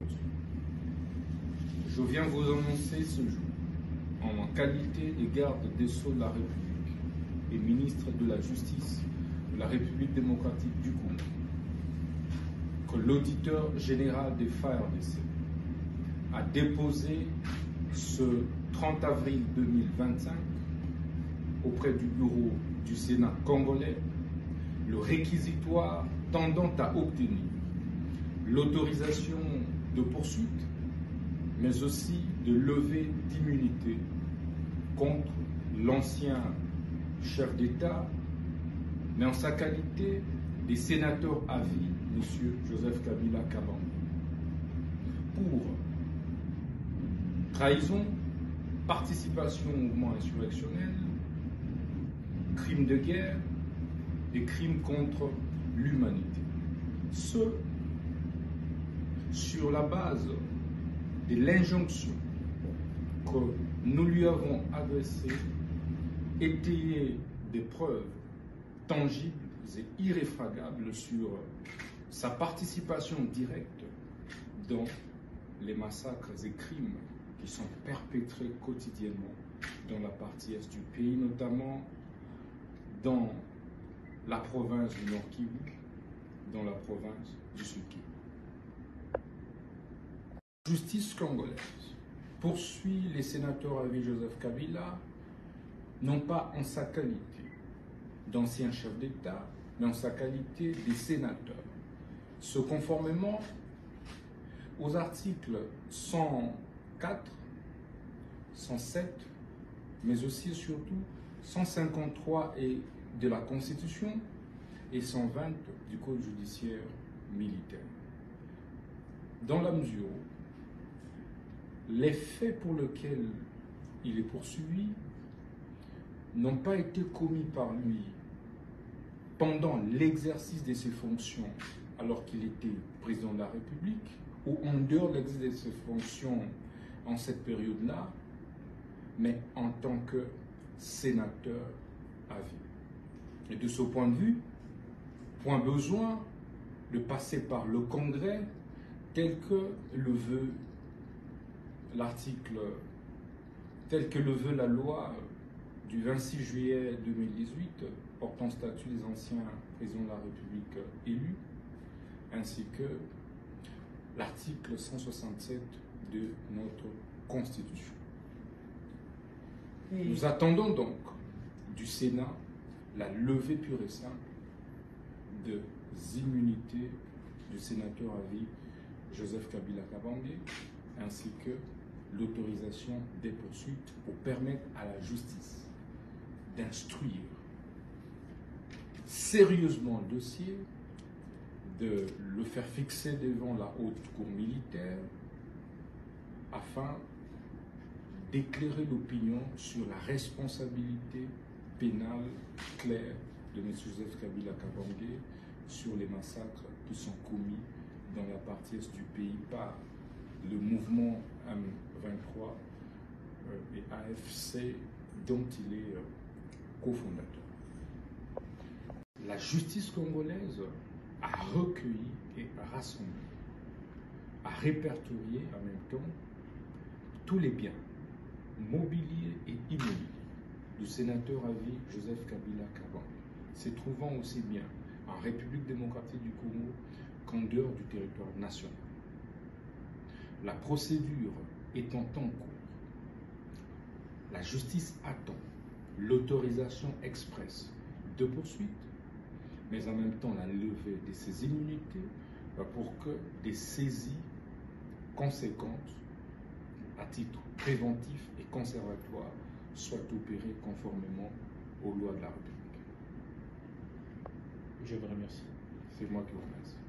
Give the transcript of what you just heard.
Je viens vous annoncer ce jour, en qualité de garde des Sceaux de la République et ministre de la Justice de la République démocratique du Congo, que l'auditeur général des FARDC a déposé ce 30 avril 2025 auprès du bureau du Sénat congolais le réquisitoire tendant à obtenir l'autorisation de poursuite, mais aussi de levée d'immunité contre l'ancien chef d'État, mais en sa qualité de sénateur à vie, M. Joseph Kabila Kabange, pour trahison, participation au mouvement insurrectionnel, crimes de guerre et crimes contre l'humanité. Ce, sur la base de l'injonction que nous lui avons adressée, étayée des preuves tangibles et irréfragables sur sa participation directe dans les massacres et crimes qui sont perpétrés quotidiennement dans la partie est du pays, notamment dans la province du Nord Kivu, dans la province du Sud Kivu. La justice congolaise poursuit les sénateurs à vie Joseph Kabila, non pas en sa qualité d'ancien chef d'État, mais en sa qualité de sénateur, ce conformément aux articles 104, 107, mais aussi et surtout 153 de la Constitution et 120 du Code judiciaire militaire. Dans la mesure où les faits pour lesquels il est poursuivi n'ont pas été commis par lui pendant l'exercice de ses fonctions alors qu'il était président de la République ou en dehors de l'exercice de ses fonctions en cette période-là, mais en tant que sénateur à vie. Et de ce point de vue, point besoin de passer par le Congrès tel que le veut l'article, tel que le veut la loi du 26 juillet 2018 portant statut des anciens présidents de la République élus, ainsi que l'article 167 de notre Constitution. Nous attendons donc du Sénat la levée pure et simple des immunités du sénateur à vie Joseph Kabila Kabange, ainsi que l'autorisation des poursuites pour permettre à la justice d'instruire sérieusement le dossier, de le faire fixer devant la haute cour militaire afin d'éclairer l'opinion sur la responsabilité pénale claire de M. Joseph Kabila Kabange sur les massacres qui sont commis dans la partie est du pays par le mouvement M23 et AFC dont il est cofondateur. La justice congolaise a recueilli et rassemblé, a répertorié en même temps tous les biens mobiliers et immobiliers du sénateur à vie Joseph Kabila Kabange, se trouvant aussi bien en République démocratique du Congo qu'en dehors du territoire national. La procédure étant en cours, la justice attend l'autorisation expresse de poursuite, mais en même temps la levée de ces immunités pour que des saisies conséquentes à titre préventif et conservatoire soient opérées conformément aux lois de la République. Je vous remercie. C'est moi qui vous remercie.